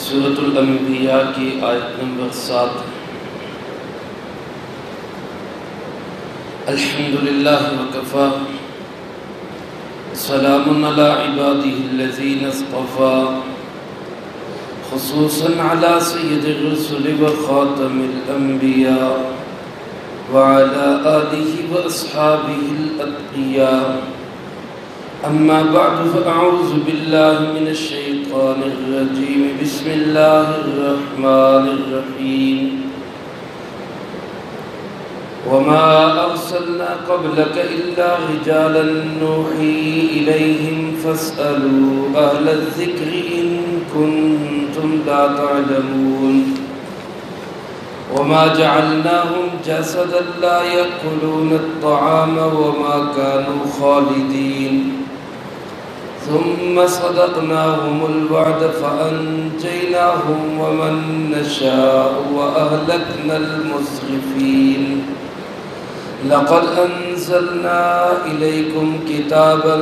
سورۃ الانبیاء کی آیت نمبر 7۔ الحمدللہ وکفی سلام علی عبادہ الذین اصطفی خصوصا علی سید الرسل وخاتم الانبیاء وعلى آلہ واصحابہ الاتقیاء اما بعد فاعوذ باللہ من الشیطان الرجیم بسم اللہ الرحمن الرحیم وما ارسلنا قبلك الا رجالا نوحی الیہم فاسألوا اہل الذکر ان کنتم لا تعلمون وما جعلناهم جسدا لا يأكلون الطعام وما كانوا خالدين ثم صدقناهم الوعد فأنجيناهم ومن نشاء وأهلكنا المسرفين لقد أنزلنا إليكم كتابا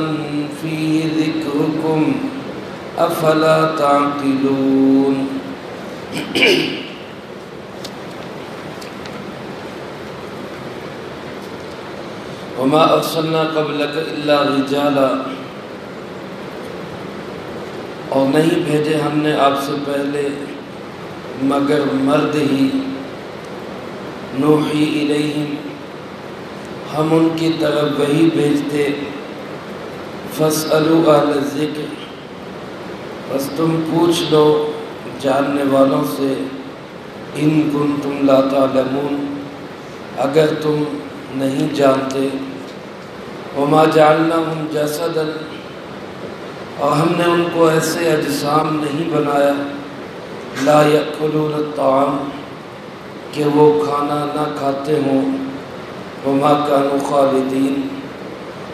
فيه ذكركم أفلا تعقلون وما ارسلنا قبلك الا رجالا، اور نہیں بھیجے ہم نے آپ سے پہلے مگر مرد ہی، نوحی الیہم ہم ان کی طرف وحی بھیجتے، فاسألوا اہل الذکر بس تم پوچھ لو جاننے والوں سے، ان کنتم لا تعلمون اگر تم نہیں جانتے، وما جعلناہم جسدا اور ہم نے ان کو ایسے اجسام نہیں بنایا، لا یأکلون الطعام کہ وہ کھانا نہ کھاتے ہوں، وما کانوا خالدین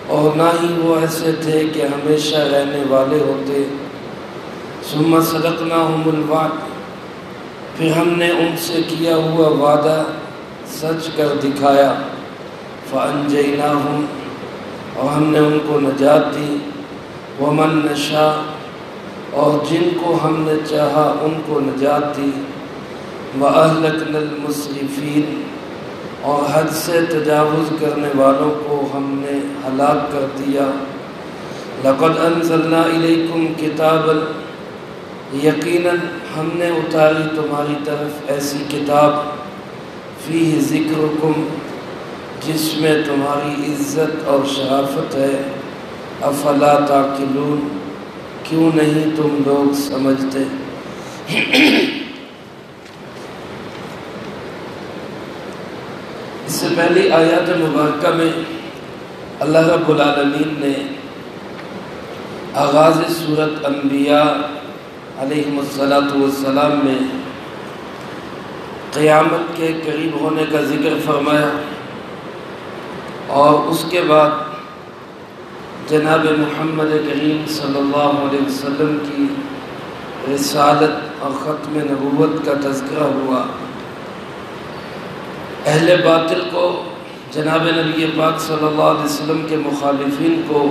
اور نہ ہی وہ ایسے تھے کہ ہمیشہ رہنے والے ہوتے، ثم صدقناہم الوعد پھر ہم نے ان سے کیا ہوا وعدہ سچ کر دکھایا، فانجیناہم اور ہم نے ان کو نجات دی، ومن نشاء اور جن کو ہم نے چاہا ان کو نجات دی، وَأَهْلَكْنَا الْمُسْرِفِينَ اور حد سے تجاوز کرنے والوں کو ہم نے ہلاک کر دیا۔ لَقَدْ أَنزَلْنَا إِلَيْكُمْ كِتَابًا یقیناً ہم نے اتاری تمہاری طرف ایسی کتاب، فیہ ذکرکم جس میں تمہاری عزت اور شرافت ہے، افلا تعقلون کیوں نہیں تم لوگ سمجھتے۔ اس سے پہلی آیات مبارکہ میں اللہ رب العالمین نے آغاز سورۃ انبیاء علیہم السلام میں قیامت کے قریب ہونے کا ذکر فرمایا، اور اس کے بعد جناب محمد کریم صلی اللہ علیہ وسلم کی رسالت اور ختم نبوت کا تذکرہ ہوا۔ اہل باطل کو، جناب نبی پاک صلی اللہ علیہ وسلم کے مخالفین کو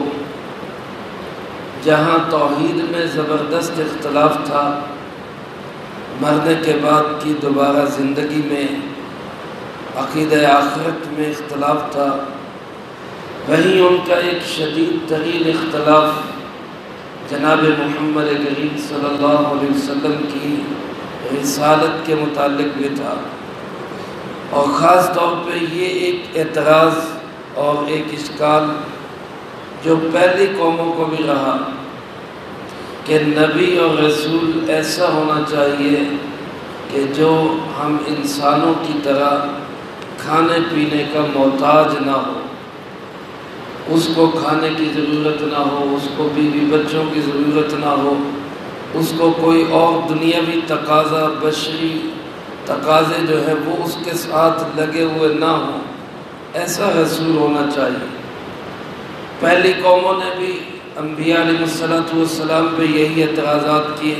جہاں توحید میں زبردست اختلاف تھا، مرنے کے بعد کی دوبارہ زندگی میں عقیدہ آخرت میں اختلاف تھا، وہیں ان کا ایک شدید ترین اختلاف جناب محمد کریم صلی اللہ علیہ وسلم کی رسالت کے متعلق بھی تھا، اور خاص طور پہ یہ ایک اعتراض اور ایک اشکال جو پہلی قوموں کو بھی رہا کہ نبی اور رسول ایسا ہونا چاہیے کہ جو ہم انسانوں کی طرح کھانے پینے کا محتاج نہ ہو، اس کو کھانے کی ضرورت نہ ہو، اس کو بیوی بچوں کی ضرورت نہ ہو، اس کو کوئی اور دنیاوی تقاضا، بشری تقاضے جو ہے وہ اس کے ساتھ لگے ہوئے نہ ہوں، ایسا رسول ہونا چاہیے۔ پہلی قوموں نے بھی انبیاء علیہ السلام پہ یہی اعتراضات کیے،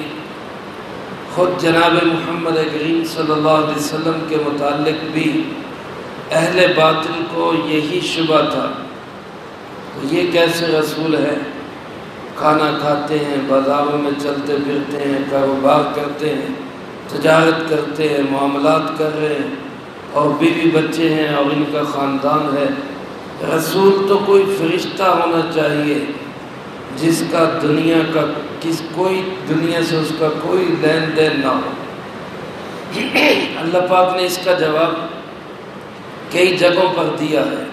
خود جناب محمد کریم صلی اللہ علیہ وسلم کے متعلق بھی اہل باطل کو یہی شبہ تھا، یہ کیسے رسول ہے کھانا کھاتے ہیں، بازاروں میں چلتے پھرتے ہیں، کاروبار کرتے ہیں، تجارت کرتے ہیں، معاملات کر رہے ہیں، اور بیوی بچے ہیں اور ان کا خاندان ہے۔ رسول تو کوئی فرشتہ ہونا چاہیے جس کا کوئی دنیا سے اس کا کوئی لین دین نہ ہو۔ اللہ پاک نے اس کا جواب کئی جگہوں پر دیا ہے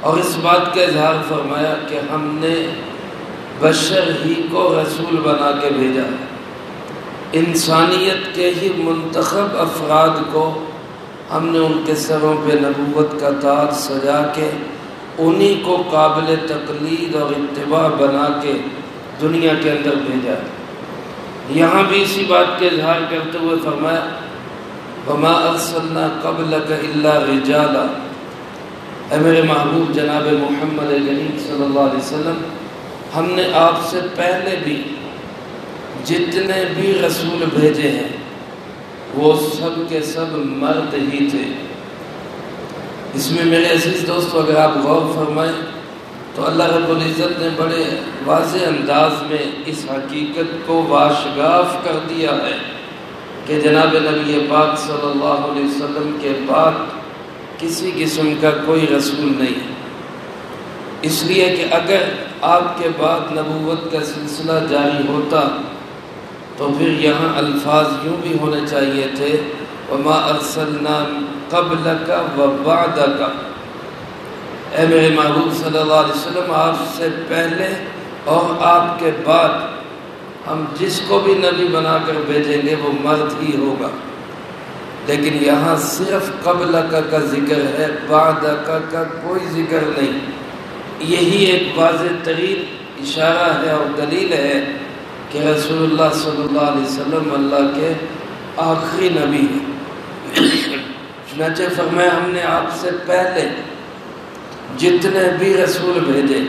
اور اس بات کا اظہار فرمایا کہ ہم نے بشر ہی کو رسول بنا کے بھیجا ہے۔ انسانیت کے ہی منتخب افراد کو ہم نے ان کے سروں پہ نبوت کا تاج سجا کے انہی کو قابل تقلید اور اتباع بنا کے دنیا کے اندر بھیجا ہے۔ یہاں بھی اسی بات کے اظہار کرتے ہوئے فرمایا وَمَا أَرْسَلْنَا قَبْلَكَ إِلَّا رِجَالًا، اے میرے محبوب جناب محمد کریم صلی اللہ علیہ وسلم، ہم نے آپ سے پہلے بھی جتنے بھی رسول بھیجے ہیں وہ سب کے سب مرد ہی تھے۔ اس میں میرے عزیز دوستو اگر آپ غور فرمائیں تو اللہ رب العزت نے بڑے واضح انداز میں اس حقیقت کو واشگاف کر دیا ہے کہ جناب نبی پاک صلی اللہ علیہ وسلم کے بعد کسی قسم کا کوئی رسول نہیں، اس لیے کہ اگر آپ کے بعد نبوت کا سلسلہ جاری ہوتا تو پھر یہاں الفاظ یوں بھی ہونے چاہیے تھے وَمَا أَرْسَلْنَا قَبْلَكَ وَبَعْدَكَ، اے میرے محبوب صلی اللہ علیہ وسلم آپ سے پہلے اور آپ کے بعد ہم جس کو بھی نبی بنا کر بھیجیں گے وہ مرد ہی ہوگا، لیکن یہاں صرف قبلک کا ذکر ہے، بعدک کا کوئی ذکر نہیں۔ یہی ایک واضح ترین اشارہ ہے اور دلیل ہے کہ رسول اللہ صلی اللہ علیہ وسلم اللہ کے آخری نبی ہیں۔ چنانچہ فرمایا ہم نے آپ سے پہلے جتنے بھی رسول بھیجے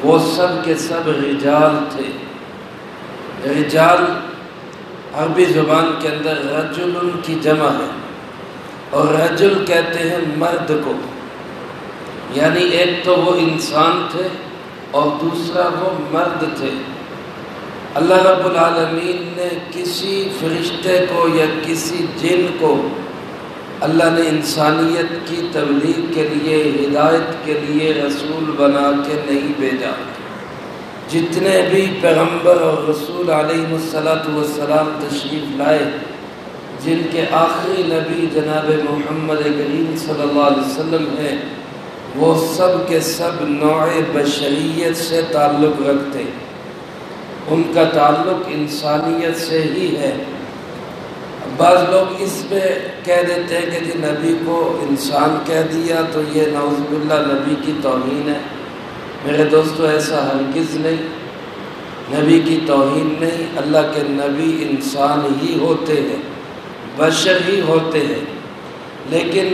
وہ سب کے سب رجال تھے۔ رجال عربی زبان کے اندر رجل کی جمع ہے اور رجل کہتے ہیں مرد کو، یعنی ایک تو وہ انسان تھے اور دوسرا وہ مرد تھے۔ اللہ رب العالمین نے کسی فرشتے کو یا کسی جن کو اللہ نے انسانیت کی تبلیغ کے لیے، ہدایت کے لیے رسول بنا کے نہیں بھیجا۔ جتنے بھی پیغمبر اور رسول علیہ السلام تشریف لائے، جن کے آخری نبی جناب محمد کریم صلی اللہ علیہ وسلم ہیں، وہ سب کے سب نوع بشریت سے تعلق رکھتے، ان کا تعلق انسانیت سے ہی ہے۔ بعض لوگ اس پہ کہہ دیتے ہیں کہ جی نبی کو انسان کہہ دیا تو یہ نعوذ باللہ نبی کی توہین ہے۔ میرے دوستو ایسا ہرگز نہیں، نبی کی توہین نہیں، اللہ کے نبی انسان ہی ہوتے ہیں، بشر ہی ہوتے ہیں، لیکن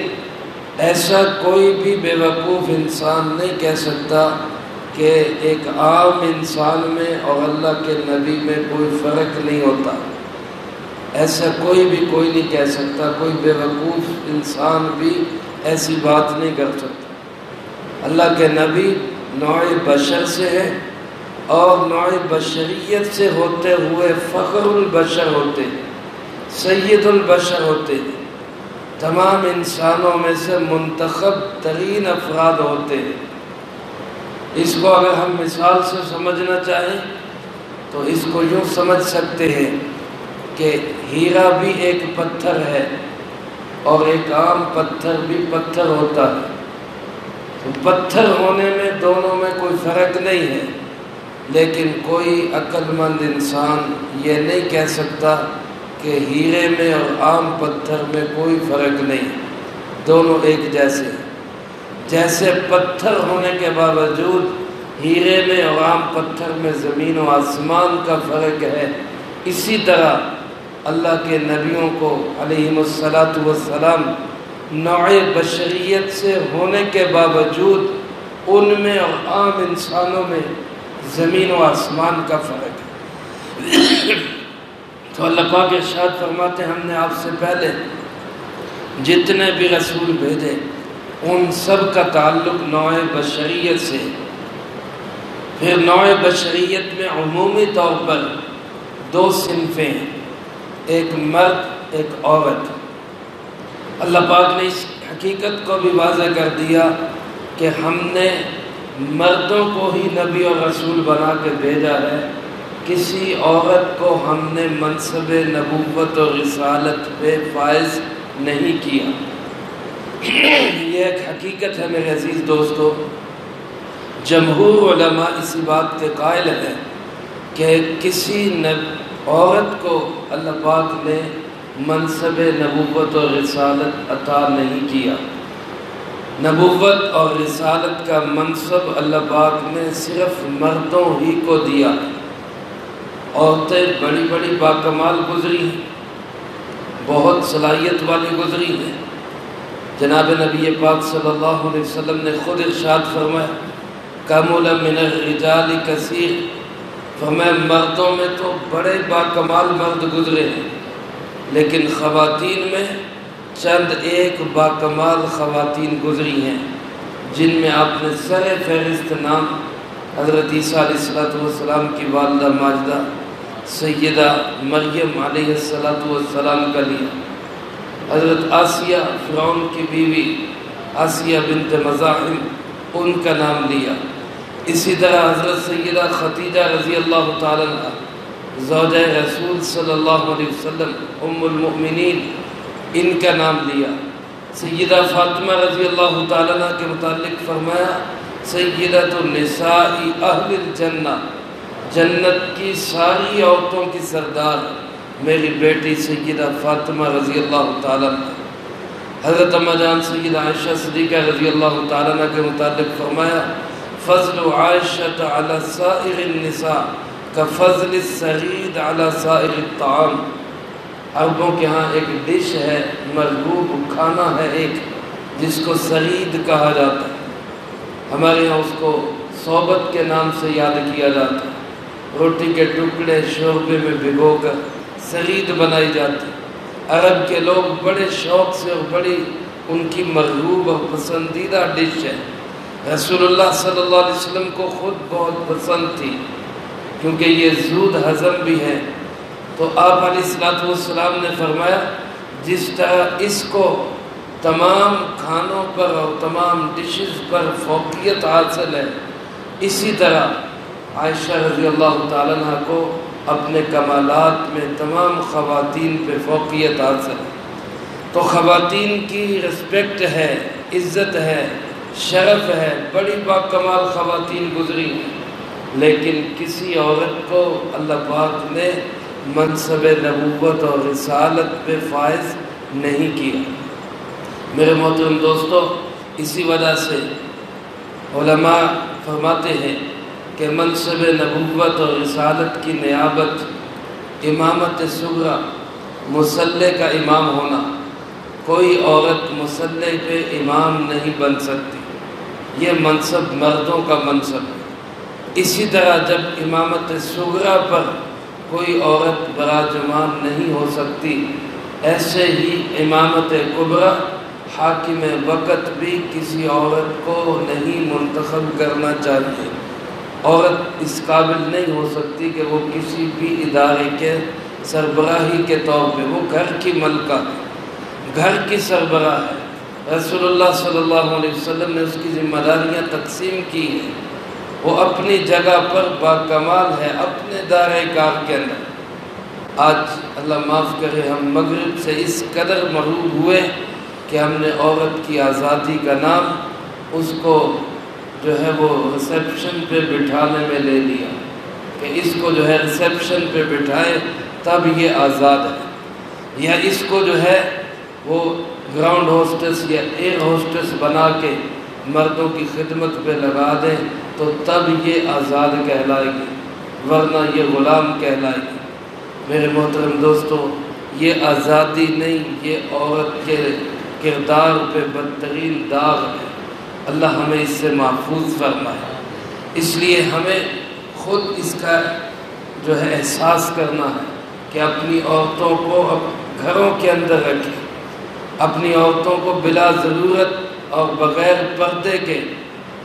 ایسا کوئی بھی بے وقوف انسان نہیں کہہ سکتا کہ ایک عام انسان میں اور اللہ کے نبی میں کوئی فرق نہیں ہوتا۔ ایسا کوئی نہیں کہہ سکتا، کوئی بے وقوف انسان بھی ایسی بات نہیں کر سکتا۔ اللہ کے نبی نوع بشر سے ہے اور نوع بشریت سے ہوتے ہوئے فخر البشر ہوتے ہیں، سید البشر ہوتے ہیں، تمام انسانوں میں سے منتخب ترین افراد ہوتے ہیں۔ اس کو اگر ہم مثال سے سمجھنا چاہیں تو اس کو یوں سمجھ سکتے ہیں کہ ہیرا بھی ایک پتھر ہے اور ایک عام پتھر بھی پتھر ہوتا ہے، تو پتھر ہونے میں دونوں میں کوئی فرق نہیں ہے، لیکن کوئی عقل مند انسان یہ نہیں کہہ سکتا کہ ہیرے میں اور عام پتھر میں کوئی فرق نہیں، دونوں ایک جیسے ہیں۔ جیسے پتھر ہونے کے باوجود ہیرے میں اور عام پتھر میں زمین و آسمان کا فرق ہے، اسی طرح اللہ کے نبیوں کو علیہم السلام نوع بشریت سے ہونے کے باوجود ان میں اور عام انسانوں میں زمین و آسمان کا فرق ہے۔ تو اللہ پاک ارشاد فرماتے ہیں ہم نے آپ سے پہلے جتنے بھی رسول بھیجے ان سب کا تعلق نوع بشریت سے۔ پھر نوع بشریت میں عمومی طور پر دو صنفیں ہیں، ایک مرد ایک عورت۔ اللہ پاک نے اس حقیقت کو بھی واضح کر دیا کہ ہم نے مردوں کو ہی نبی اور رسول بنا کے بھیجا ہے، کسی عورت کو ہم نے منصب نبوت اور رسالت پہ فائز نہیں کیا۔ یہ ایک حقیقت ہے میرے عزیز دوستو۔ جمہور علماء اسی بات کے قائل ہیں کہ کسی عورت کو اللہ پاک نے منصب نبوت اور رسالت عطا نہیں کیا۔ نبوت اور رسالت کا منصب اللہ پاک نے صرف مردوں ہی کو دیا۔ عورتیں بڑی بڑی باکمال گزری ہیں، بہت صلاحیت والی گزری ہیں۔ جناب نبی پاک صلی اللہ علیہ وسلم نے خود ارشاد فرمایا کمل من الرجال کثیر، فرمایا مردوں میں تو بڑے باکمال مرد گزرے ہیں، لیکن خواتین میں چند ایک باکمال خواتین گزری ہیں، جن میں آپ نے سر فہرست نام حضرت عیسیٰ علیہ السلام کی والدہ ماجدہ سیدہ مریم علیہ السلام کا لیا، حضرت آسیہ فرعون کی بیوی آسیہ بنت مزاحم ان کا نام لیا، اسی طرح حضرت سیدہ خدیجہ رضی اللہ تعالیٰ عنہ زوجہ رسول صلی اللہ علیہ وسلم ام المؤمنین ان کا نام لیا، سیدہ فاطمہ رضی اللہ تعالیٰ عنہ کے متعلق فرمایا سیدۃ النساء اہل الجنہ، جنت کی ساری عورتوں کی سردار میری بیٹی سیدہ فاطمہ رضی اللہ تعالیٰ عنہ۔ حضرت اما جان سیدہ عائشہ صدیقہ رضی اللہ تعالیٰ عنہ کے متعلق فرمایا فضل عائشہ علی سائر النساء کفضل السرید علی سائر الطعام۔ عربوں کے ہاں ایک ڈش ہے، مرغوب کھانا ہے ایک، جس کو سرید کہا جاتا ہے، ہمارے ہاں اس کو صحبت کے نام سے یاد کیا جاتا ہے۔ روٹی کے ٹکڑے شوربے میں بھگو کر سرید بنائی جاتی ہے۔ عرب کے لوگ بڑے شوق سے اور بڑی ان کی مرغوب اور پسندیدہ ڈش ہے، رسول اللہ صلی اللہ علیہ وسلم کو خود بہت پسند تھی، کیونکہ یہ زود ہضم بھی ہے۔ تو آپ علیہ السلام نے فرمایا جس طرح اس کو تمام کھانوں پر اور تمام ڈشز پر فوقیت حاصل ہے، اسی طرح عائشہ رضی اللہ تعالیٰ عنہ کو اپنے کمالات میں تمام خواتین پہ فوقیت حاصل ہے۔ تو خواتین کی رسپیکٹ ہے، عزت ہے، شرف ہے، بڑی باکمال خواتین گزری ہیں، لیکن کسی عورت کو اللہ پاک نے منصب نبوت اور رسالت پہ فائز نہیں کیا۔ میرے محترم دوستو، اسی وجہ سے علماء فرماتے ہیں کہ منصب نبوت اور رسالت کی نیابت امامت صغریٰ، مصلی کا امام ہونا، کوئی عورت مصلی پہ امام نہیں بن سکتی، یہ منصب مردوں کا منصب ہے۔ اسی طرح جب امامت صغریٰ پر کوئی عورت براجمان نہیں ہو سکتی، ایسے ہی امامت کبریٰ حاکم وقت بھی کسی عورت کو نہیں منتخب کرنا چاہیے۔ عورت اس قابل نہیں ہو سکتی کہ وہ کسی بھی ادارے کے سربراہی کے طور پہ، وہ گھر کی ملکہ ہے، گھر کی سربراہ ہے۔ رسول اللہ صلی اللہ علیہ وسلم نے اس کی ذمہ داریاں تقسیم کی ہیں، وہ اپنی جگہ پر باکمال ہے، اپنے دائرۂ کار کے اندر۔ آج اللہ معاف کرے ہم مغرب سے اس قدر محروم ہوئے کہ ہم نے عورت کی آزادی کا نام اس کو جو ہے وہ ریسیپشن پہ بٹھانے میں لے لیا کہ اس کو جو ہے ریسیپشن پہ بٹھائے تب یہ آزاد ہے، یا اس کو جو ہے وہ گراؤنڈ ہوسٹس یا ایئر ہوسٹس بنا کے مردوں کی خدمت پہ لگا دیں تو تب یہ آزاد کہلائے گی، ورنہ یہ غلام کہلائے گی۔ میرے محترم دوستو، یہ آزادی نہیں، یہ عورت کے کردار پہ بدترین داغ ہے۔ اللہ ہمیں اس سے محفوظ فرمائے۔ اس لیے ہمیں خود اس کا جو ہے احساس کرنا ہے کہ اپنی عورتوں کو گھروں کے اندر رکھیں، اپنی عورتوں کو بلا ضرورت اور بغیر پردے کے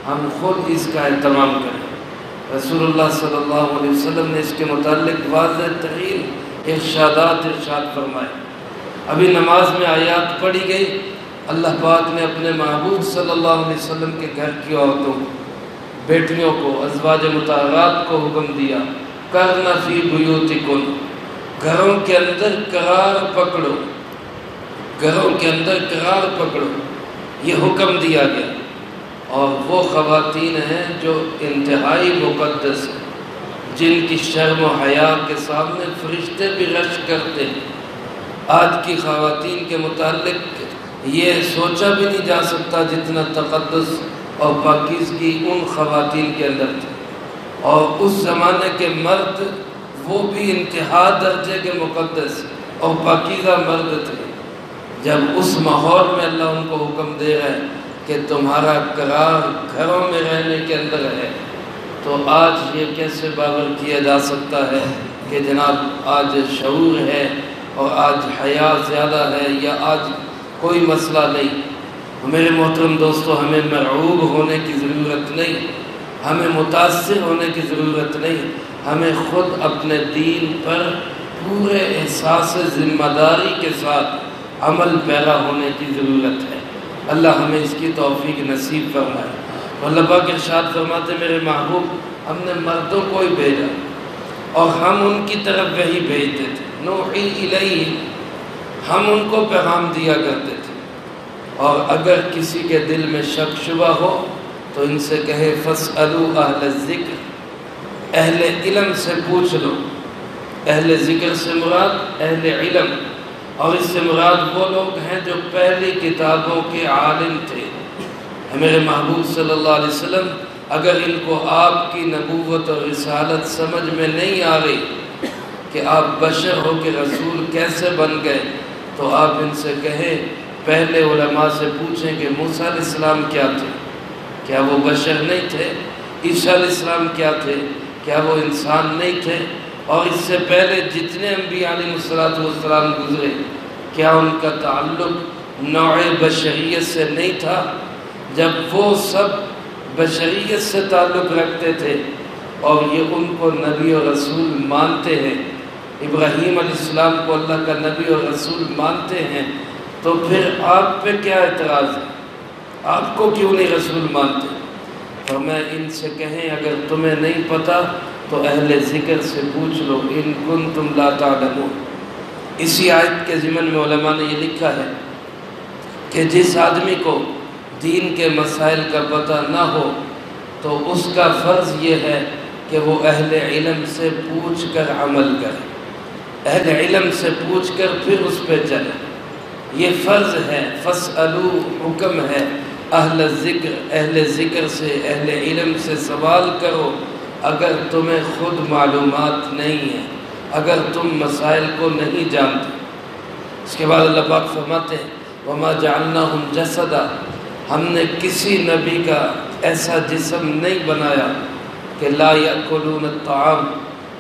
ہم خود اس کا اہتمام کریں۔ رسول اللہ صلی اللہ علیہ وسلم نے اس کے متعلق واضح ترین ارشاد فرمائے۔ ابھی نماز میں آیات پڑھی گئی، اللہ پاک نے اپنے محبوب صلی اللہ علیہ وسلم کے گھر کی عورتوں کو، بیٹیوں کو، ازواج مطہرات کو حکم دیا، کرنا فی بیوتکن، گھروں کے اندر قرار پکڑو، گھروں کے اندر قرار پکڑو، یہ حکم دیا گیا۔ اور وہ خواتین ہیں جو انتہائی مقدس ہیں، جن کی شرم و حیا کے سامنے فرشتے بھی رش کرتے ہیں۔ آج کی خواتین کے متعلق یہ سوچا بھی نہیں جا سکتا جتنا تقدس اور پاکیزگی ان خواتین کے اندر تھی۔ اور اس زمانے کے مرد وہ بھی انتہا درجے کے مقدس اور پاکیزہ مرد تھے۔ جب اس ماحول میں اللہ ان کو حکم دے رہا ہے کہ تمہارا قرار گھروں میں رہنے کے اندر ہے، تو آج یہ کیسے باور کیا جا سکتا ہے کہ جناب آج شعور ہے اور آج حیا زیادہ ہے یا آج کوئی مسئلہ نہیں۔ میرے محترم دوستو، ہمیں مرعوب ہونے کی ضرورت نہیں، ہمیں متاثر ہونے کی ضرورت نہیں، ہمیں خود اپنے دین پر پورے احساس ذمہ داری کے ساتھ عمل پیرا ہونے کی ضرورت ہے۔ اللہ ہمیں اس کی توفیق نصیب فرمائے۔ اللہ پاک ارشاد فرماتے، میرے محبوب ہم نے مردوں کو ہی بھیجا اور ہم ان کی طرف وحی بھیجتے تھے، نوحی الیہ، ہم ان کو پیغام دیا کرتے تھے۔ اور اگر کسی کے دل میں شک شبہ ہو تو ان سے کہے فاسألوا اہل الذکر، اہل علم سے پوچھ لو۔ اہل ذکر سے مراد اہل علم، اور اس سے مراد وہ لوگ ہیں جو پہلی کتابوں کے عالم تھے۔ میرے محبوب صلی اللہ علیہ وسلم اگر ان کو آپ کی نبوت اور رسالت سمجھ میں نہیں آ رہی کہ آپ بشر ہو کے رسول کیسے بن گئے، تو آپ ان سے کہیں، پہلے علماء سے پوچھیں کہ موسیٰ علیہ السلام کیا تھے، کیا وہ بشر نہیں تھے؟ عیسیٰ علیہ السلام کیا تھے، کیا وہ انسان نہیں تھے؟ اور اس سے پہلے جتنے انبیاء علیہ السلام گزرے، کیا ان کا تعلق نوع بشریت سے نہیں تھا؟ جب وہ سب بشریت سے تعلق رکھتے تھے اور یہ ان کو نبی اور رسول مانتے ہیں، ابراہیم علیہ السلام کو اللہ کا نبی اور رسول مانتے ہیں، تو پھر آپ پہ کیا اعتراض ہے؟ آپ کو کیوں نہیں رسول مانتے؟ تو میں ان سے کہیں اگر تمہیں نہیں پتہ تو اہل ذکر سے پوچھ لو، ان کنتم لا تعلمون۔ اسی آیت کے ضمن میں علماء نے یہ لکھا ہے کہ جس آدمی کو دین کے مسائل کا پتہ نہ ہو تو اس کا فرض یہ ہے کہ وہ اہل علم سے پوچھ کر عمل کرے، اہل علم سے پوچھ کر پھر اس پہ چلے، یہ فرض ہے۔ فاسألوا حکم ہے، اہل ذکر، اہل ذکر سے، اہل علم سے سوال کرو اگر تمہیں خود معلومات نہیں ہے، اگر تم مسائل کو نہیں جانتے۔ اس کے بعد اللہ پاک فرماتے ہیں وَمَا جَعَلْنَاهُمْ جَسَدًا، ہم نے کسی نبی کا ایسا جسم نہیں بنایا کہ لا یأکلون الطعام،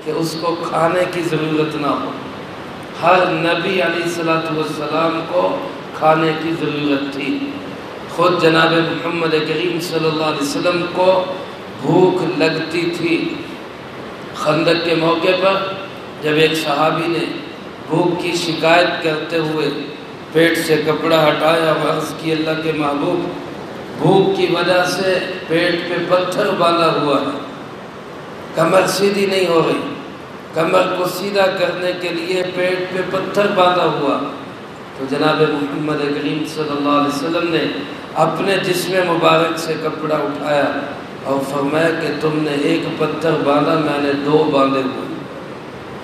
کہ اس کو کھانے کی ضرورت نہ ہو۔ ہر نبی علیہ السلام کو کھانے کی ضرورت تھی۔ خود جناب محمد کریم صلی اللہ علیہ وسلم کو بھوک لگتی تھی۔ خندق کے موقع پر جب ایک صحابی نے بھوک کی شکایت کرتے ہوئے پیٹ سے کپڑا ہٹایا اور عرض کی اللہ کے محبوب، بھوک کی وجہ سے پیٹ پہ پتھر باندھا ہوا ہے، کمر سیدھی نہیں ہو رہی، کمر کو سیدھا کرنے کے لیے پیٹ پہ پتھر باندھا ہوا، تو جناب محمد کریم صلی اللہ علیہ وسلم نے اپنے جسم مبارک سے کپڑا اٹھایا اور فرمایا کہ تم نے ایک پتھر باندھا، میں نے دو باندھے ہوئے۔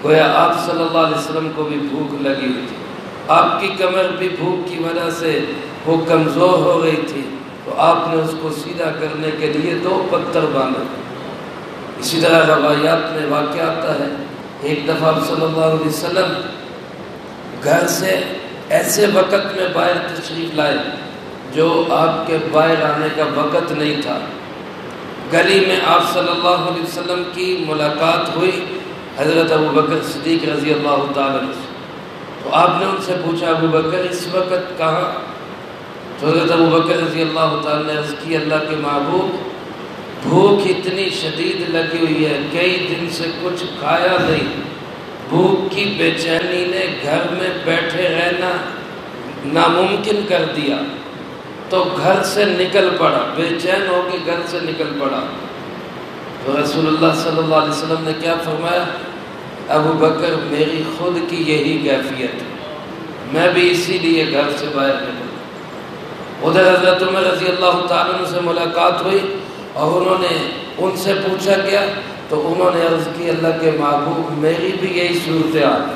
گویا آپ صلی اللہ علیہ وسلم کو بھی بھوک لگی ہوئی تھی، آپ کی کمر بھی بھوک کی وجہ سے وہ کمزور ہو گئی تھی، تو آپ نے اس کو سیدھا کرنے کے لیے دو پتھر باندھے۔ اسی طرح روایات میں واقعہ آتا ہے، ایک دفعہ آپ صلی اللہ علیہ وسلم گھر سے ایسے وقت میں باہر تشریف لائے جو آپ کے باہر آنے کا وقت نہیں تھا۔ گلی میں آپ صلی اللہ علیہ وسلم کی ملاقات ہوئی حضرت ابوبکر صدیق رضی اللہ تعالیٰ عنہ، تو آپ نے ان سے پوچھا ابو بکر اس وقت کہاں؟ تو حضرت ابوبکر رضی اللہ تعالیٰ نے عرض کی اللہ کے محبوب بھوک اتنی شدید لگی ہوئی ہے، کئی دن سے کچھ کھایا نہیں، بھوک کی بے چینی نے گھر میں بیٹھے رہنا ناممکن کر دیا، تو گھر سے نکل پڑا، بے چین ہو کے گھر سے نکل پڑا۔ تو رسول اللہ صلی اللہ علیہ وسلم نے کیا فرمایا؟ ابو بکر میری خود کی یہی کیفیت ہے، میں بھی اسی لیے گھر سے باہر نکلا۔ ادھر حضرت عمر رضی اللہ تعالیٰ عنہ سے ملاقات ہوئی اور انہوں نے ان سے پوچھا کیا، تو انہوں نے عرض کی اللہ کے محبوب میری بھی یہی صورتحال ہے۔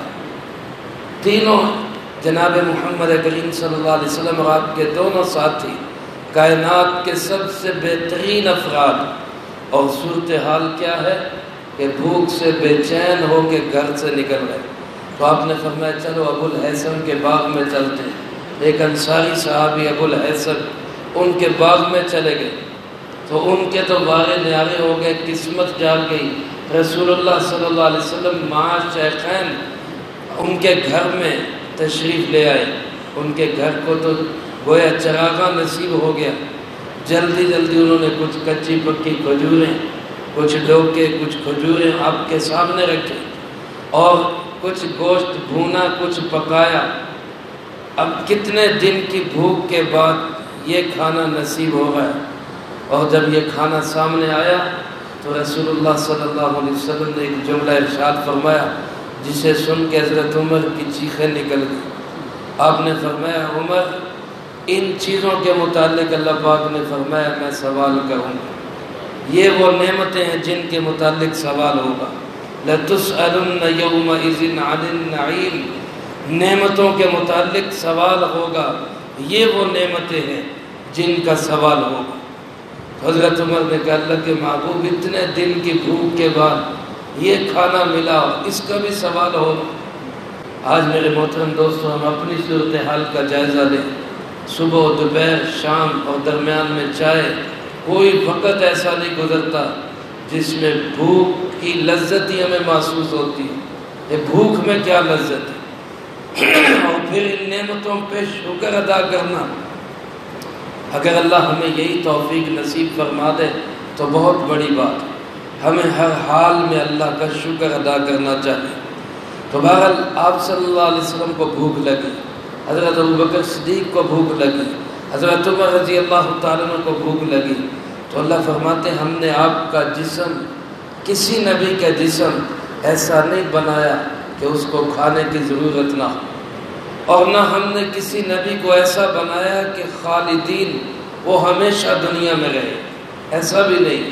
تینوں جناب محمد کریم صلی اللہ علیہ وسلم اور آپ کے دونوں ساتھی کائنات کے سب سے بہترین افراد، اور صورتحال کیا ہے کہ بھوک سے بے چین ہو کے گھر سے نکل گئے۔ تو آپ نے فرمایا چلو ابو الحیثم کے باغ میں چلتے ہیں۔ ایک انصاری صحابی ابو الحیثم ان کے باغ میں چلے گئے، تو ان کے تو وارے نیارے ہو گئے، قسمت جاگ گئی۔ رسول اللہ صلی اللہ علیہ وسلم مع شیخین ان کے گھر میں تشریف لے آئے، ان کے گھر کو تو گویا چراغاں نصیب ہو گیا۔ جلدی جلدی انہوں نے کچھ کچی پکی کھجوریں، کچھ ڈوکے، کچھ کھجوریں آپ کے سامنے رکھے، اور کچھ گوشت بھونا، کچھ پکایا۔ اب کتنے دن کی بھوک کے بعد یہ کھانا نصیب ہو گیا، اور جب یہ کھانا سامنے آیا تو رسول اللہ صلی اللہ علیہ وسلم نے ایک جملہ ارشاد فرمایا جسے سن کے حضرت عمر کی چیخیں نکل گئی۔ آپ نے فرمایا عمر ان چیزوں کے متعلق اللہ پاک نے فرمایا میں سوال کروں گا، یہ وہ نعمتیں ہیں جن کے متعلق سوال ہوگا۔ لَتُسْأَلُنَّ يَوْمَئِذٍ عَنِ النَّعِيمِ، نعمتوں کے متعلق سوال ہوگا، یہ وہ نعمتیں ہیں جن کا سوال ہوگا۔ حضرت عمر نے کہا اللہ کے محبوب اتنے دن کی بھوک کے بعد یہ کھانا ملا، اس کا بھی سوال ہوگا۔ آج میرے محترم دوستوں ہم اپنی صورتحال کا جائزہ لیں، صبح دوپہر شام اور درمیان میں چائے، کوئی وقت ایسا نہیں گزرتا جس میں بھوک کی لذت ہی ہمیں محسوس ہوتی ہے۔ یہ بھوک میں کیا لذت ہے، اور پھر ان نعمتوں پہ شکر ادا کرنا۔ اگر اللہ ہمیں یہی توفیق نصیب فرما دے تو بہت بڑی بات ہے، ہمیں ہر حال میں اللہ کا شکر ادا کرنا چاہیے۔ تو بہرحال آپ صلی اللہ علیہ وسلم کو بھوک لگی، حضرت ابوبکر صدیق کو بھوک لگی، حضرت عمر رضی اللہ تعالیٰ عنہ کو بھوک لگی، تو اللہ فرماتے ہیں ہم نے آپ کا جسم کسی نبی کا جسم ایسا نہیں بنایا کہ اس کو کھانے کی ضرورت نہ ہو، اور نہ ہم نے کسی نبی کو ایسا بنایا کہ خالدین وہ ہمیشہ دنیا میں رہے، ایسا بھی نہیں۔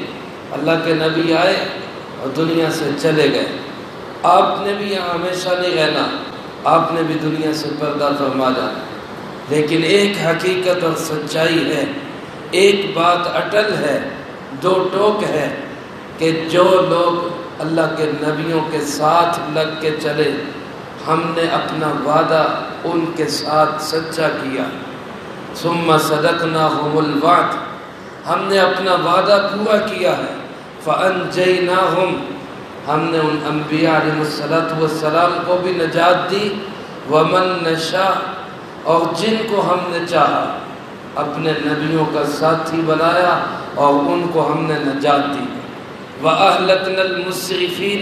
اللہ کے نبی آئے اور دنیا سے چلے گئے، آپ نے بھی یہاں ہمیشہ نہیں رہنا، آپ نے بھی دنیا سے پردہ فرما جانا۔ لیکن ایک حقیقت اور سچائی ہے، ایک بات اٹل ہے، دو ٹوک ہے کہ جو لوگ اللہ کے نبیوں کے ساتھ لگ کے چلے، ہم نے اپنا وعدہ ان کے ساتھ سچا کیا۔ ثم صدقناہم الوعد، ہم نے اپنا وعدہ پورا کیا ہے۔ فانجیناہم، ہم نے ان انبیاء علیہ السلام کو بھی نجات دی۔ ومن نشاء، اور جن کو ہم نے چاہا اپنے نبیوں کا ساتھی بنایا اور ان کو ہم نے نجات دی۔ وَأَهْلَكْنَا الْمُسْرِفِينَ،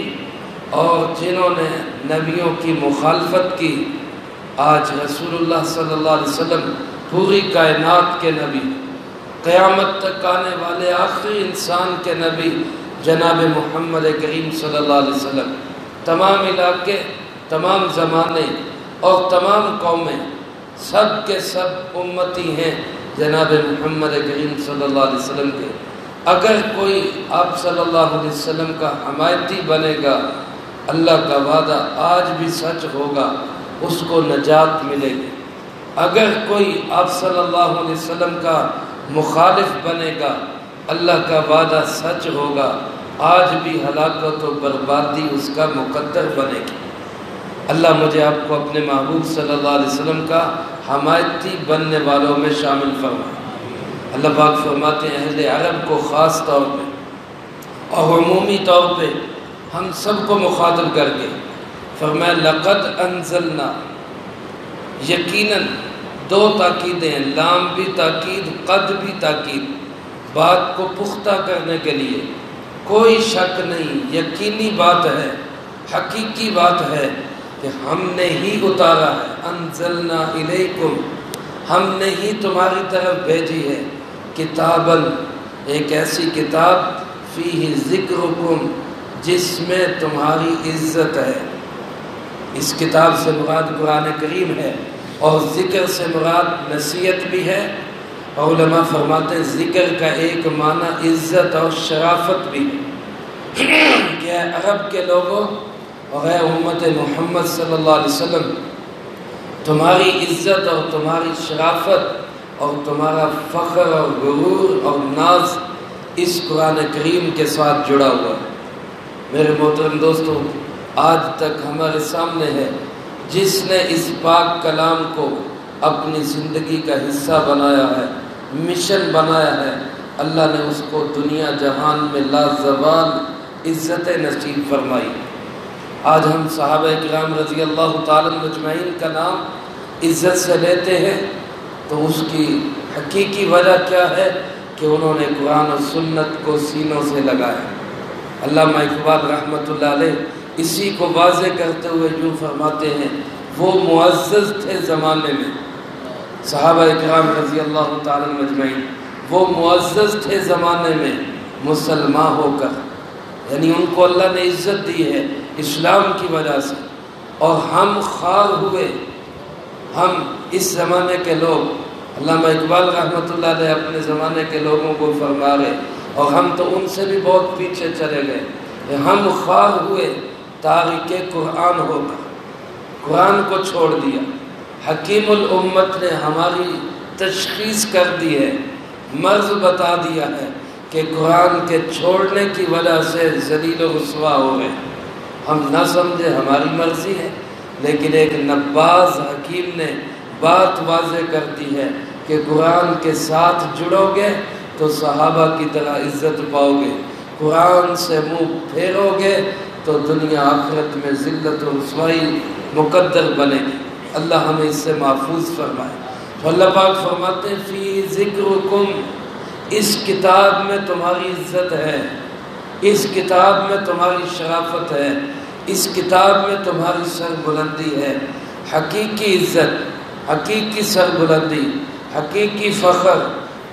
اور جنہوں نے نبیوں کی مخالفت کی، آج رسول اللہ صلی اللہ علیہ وسلم پوری کائنات کے نبی، قیامت تک آنے والے آخری انسان کے نبی جناب محمد کریم صلی اللہ علیہ وسلم، تمام علاقے، تمام زمانے اور تمام قومیں سب کے سب امتی ہیں جناب محمد کریم صلی اللہ علیہ وسلم کے۔ اگر کوئی آپ صلی اللہ علیہ وسلم کا حمایتی بنے گا، اللہ کا وعدہ آج بھی سچ ہوگا، اس کو نجات ملے گی۔ اگر کوئی آپ صلی اللہ علیہ وسلم کا مخالف بنے گا، اللہ کا وعدہ سچ ہوگا، آج بھی ہلاکت و بربادی اس کا مقدر بنے گی۔ اللہ مجھے آپ کو اپنے محبوب صلی اللہ علیہ وسلم کا حمایتی بننے والوں میں شامل فرمائے۔ اللہ پاک فرماتے ہیں اہل عرب کو خاص طور پہ اور عمومی طور پہ ہم سب کو مخاطب کر کے فرمایا لقد انزلنا، یقیناً دو تاکیدیں ہیں، لام بھی تاکید، قد بھی تاکید، بات کو پختہ کرنے کے لیے کوئی شک نہیں، یقینی بات ہے، حقیقی بات ہے کہ ہم نے ہی اتارا ہے، انزلنا الیکم، ہم نے ہی تمہاری طرف بھیجی ہے، کتاباً، ایک ایسی کتاب، فیہ ذکرکم، جس میں تمہاری عزت ہے۔ اس کتاب سے مراد قرآن کریم ہے، اور ذکر سے مراد نصیحت بھی ہے۔ علماء فرماتے ہیں ذکر کا ایک معنی عزت اور شرافت بھی ہے کہ اے عرب کے لوگوں اور اے امت محمد صلی اللہ علیہ وسلم، تمہاری عزت اور تمہاری شرافت اور تمہارا فخر اور غرور اور ناز اس قرآن کریم کے ساتھ جڑا ہوا ہے۔ میرے محترم دوستو، آج تک ہمارے سامنے ہے جس نے اس پاک کلام کو اپنی زندگی کا حصہ بنایا ہے، مشن بنایا ہے، اللہ نے اس کو دنیا جہان میں لازوال عزت نصیب فرمائی۔ آج ہم صحابہ کرام رضی اللہ تعالیٰ مجمعین کا نام عزت سے لیتے ہیں تو اس کی حقیقی وجہ کیا ہے کہ انہوں نے قرآن و سنت کو سینوں سے لگایا۔ علامہ اقبال رحمۃ اللہ علیہ اسی کو واضح کرتے ہوئے یوں فرماتے ہیں، وہ معزز تھے زمانے میں، صحابہ کرام رضی اللہ تعالیٰ مجمعین، وہ معزز تھے زمانے میں مسلمان ہو کر، یعنی ان کو اللہ نے عزت دی ہے اسلام کی وجہ سے، اور ہم خوار ہوئے، ہم اس زمانے کے لوگ، علامہ اقبال رحمۃ اللہ علیہ اپنے زمانے کے لوگوں کو فرما رہے، اور ہم تو ان سے بھی بہت پیچھے چلے گئے، کہ ہم خوار ہوئے تارک قرآن ہو کر، قرآن کو چھوڑ دیا۔ حکیم الامت نے ہماری تشخیص کر دی ہے، مرض بتا دیا ہے کہ قرآن کے چھوڑنے کی وجہ سے ذلیل و رسوا ہو گئے۔ ہم نہ سمجھے ہماری مرضی ہے، لیکن ایک نباز حکیم نے بات واضح کر دی ہے کہ قرآن کے ساتھ جڑو گے تو صحابہ کی طرح عزت پاؤ گے، قرآن سے منہ پھیرو گے تو دنیا آخرت میں ذلت و رسوائی مقدر بنے گی۔ اللہ ہمیں اس سے محفوظ فرمائے۔ تو اللہ پاک فرماتے ہیں فی ذکرکم، اس کتاب میں تمہاری عزت ہے، اس کتاب میں تمہاری شرافت ہے، اس کتاب میں تمہاری سربلندی ہے۔ حقیقی عزت، حقیقی سربلندی، حقیقی فخر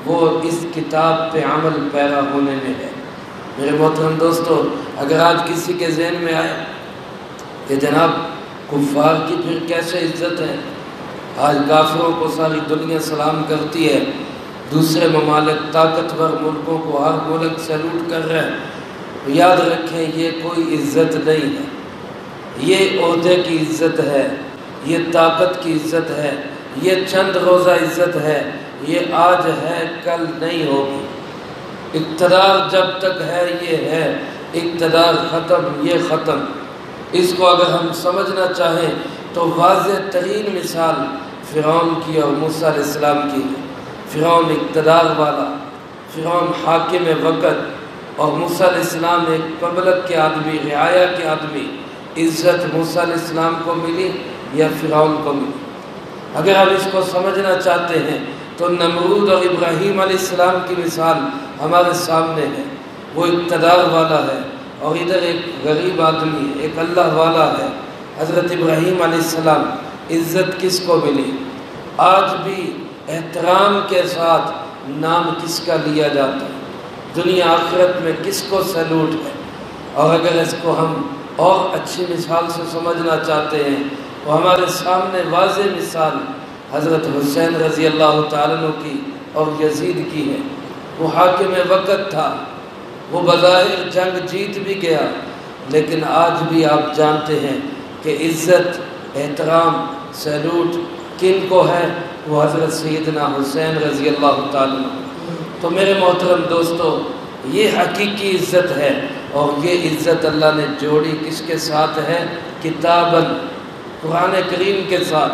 وہ اس کتاب پہ عمل پیرا ہونے میں ہے۔ میرے محترم دوستو، اگر آج کسی کے ذہن میں آئے کہ جناب کفار کی پھر کیسے عزت ہے، آج کافروں کو ساری دنیا سلام کرتی ہے، دوسرے ممالک طاقتور ملکوں کو ہر ملک سیلوٹ کر رہے ہیں، یاد رکھیں یہ کوئی عزت نہیں ہے، یہ عہدے کی عزت ہے، یہ طاقت کی عزت ہے، یہ چند روزہ عزت ہے، یہ آج ہے کل نہیں ہوگی۔ اقتدار جب تک ہے یہ ہے، اقتدار ختم یہ ختم۔ اس کو اگر ہم سمجھنا چاہیں تو واضح ترین مثال فرعون کی اور موسیٰ علیہ السلام کی ہے۔ فرعون اقتدار والا، فرعون حاکم وقت، اور موسیٰ علیہ السلام ایک پبلک کے آدمی، رعایا کے آدمی۔ عزت موسیٰ علیہ السلام کو ملی یا فرعون کو ملی؟ اگر ہم اس کو سمجھنا چاہتے ہیں تو نمرود اور ابراہیم علیہ السلام کی مثال ہمارے سامنے ہے۔ وہ اقتدار والا ہے اور ادھر ایک غریب آدمی، ایک اللہ والا ہے۔ حضرت ابراہیم علیہ السلام، عزت کس کو ملی؟ آج بھی احترام کے ساتھ نام کس کا لیا جاتا ہے؟ دنیا آخرت میں کس کو سیلوٹ ہے؟ اور اگر اس کو ہم اور اچھی مثال سے سمجھنا چاہتے ہیں تو ہمارے سامنے واضح مثال حضرت حسین رضی اللہ تعالیٰ عنہ کی اور یزید کی ہے۔ وہ حاکم وقت تھا، وہ بظاہر جنگ جیت بھی گیا، لیکن آج بھی آپ جانتے ہیں کہ عزت، احترام، سیلوٹ کن کو ہے؟ وہ حضرت سیدنا حسین رضی اللہ تعالیٰ عنہ۔ تو میرے محترم دوستو، یہ حقیقی عزت ہے، اور یہ عزت اللہ نے جوڑی کس کے ساتھ ہے؟ کتاباً، قرآن کریم کے ساتھ۔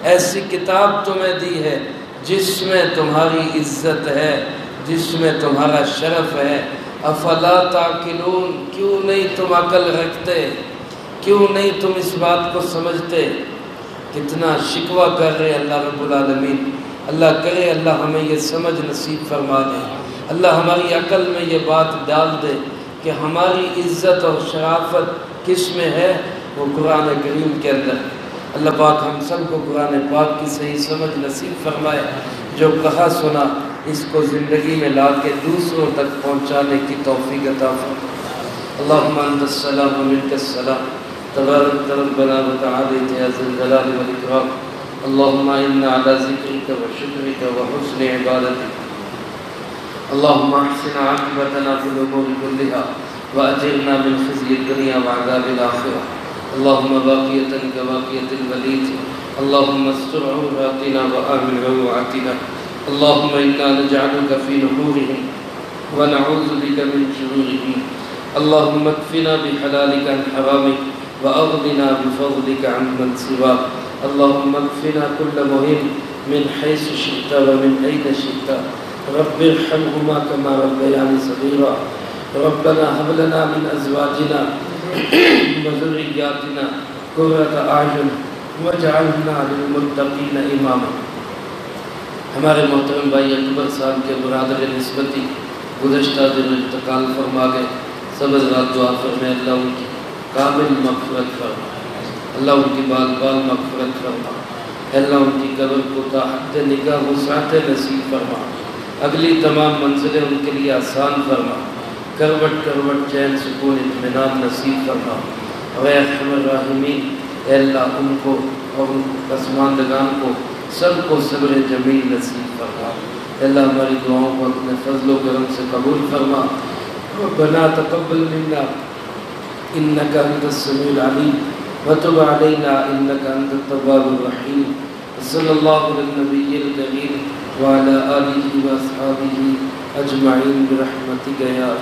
ایسی کتاب تمہیں دی ہے جس میں تمہاری عزت ہے، جس میں تمہارا شرف ہے۔ افلا تعقلون، کیوں نہیں تم عقل رکھتے؟ کیوں نہیں تم اس بات کو سمجھتے؟ کتنا شکوہ کر رہے اللہ رب العالمین۔ اللہ کرے اللہ ہمیں یہ سمجھ نصیب فرما دے۔ اللہ ہماری عقل میں یہ بات ڈال دے کہ ہماری عزت اور شرافت کس میں ہے؟ وہ قرآن کریم کے اندر۔ اللہ پاک ہم سب کو قرآن پاک کی صحیح سمجھ نصیب فرمائے، جو کہا سنا اس کو زندگی میں لا کے دوسروں تک پہنچانے کی توفیق عطا فرمائے۔ اللہم انت السلام و منک السلام، تبارک ربنا و تعالیت یا ذی الجلال والاکرام۔ اللہم انا علی ذکرک و شکرک و حسن عبادتک۔ اللہم احسن عاقبتنا فی الامور کلہا واجرنا من خزی الدنیا وعذاب الآخرہ۔ اللہم باقیتا کباقیت الولید، اللہم استر عوراتنا وآمن روعاتنا۔ اللہم انا نجعلک فی نحورہم ونعوذ بک من شرورہم۔ اللہم اکفنا بحلالک عن حرامک واغننا بفضلک عن من سواک۔ اللہم اکفنا کل مہم من حیث شئت ومن این شئت۔ رب ارحمہما کما ربیانی صغیرا۔ ربنا هب لنا من ازواجنا وذریاتنا قرۃ اعین واجعلنا للمتقین اماما۔ ہمارے محترم بھائی اکبر صاحب کے برادر نسبتی گزشتہ دن انتقال فرما گئے، سب حضرات دعا فرمائے اللہ ان کی کامل مغفرت فرمائے، اللہ ان کی بال بال مغفرت فرمائے، اللہ ان کی قبر کو تا حد نگاہ وسعت نصیب فرما، اگلی تمام منزلیں ان کے لیے آسان فرما، کروٹ کروٹ چین سکون اطمینان نصیب فرما۔ اے ارحم الراحمین، اے اللہ ان کو اور ان پسماندگان کو سب کو صبر جمیل نصیب فرما۔ اے اللہ ہماری دعاؤں کو اپنے فضل و کرم سے قبول فرما۔ ربنا تقبل منا انک انت السمیع العلیم وتب علینا انک انت التواب الرحیم۔ صلی اللہ علی النبی الکریم وعلی آلہ واصحابہ اجمعین برحمتک یا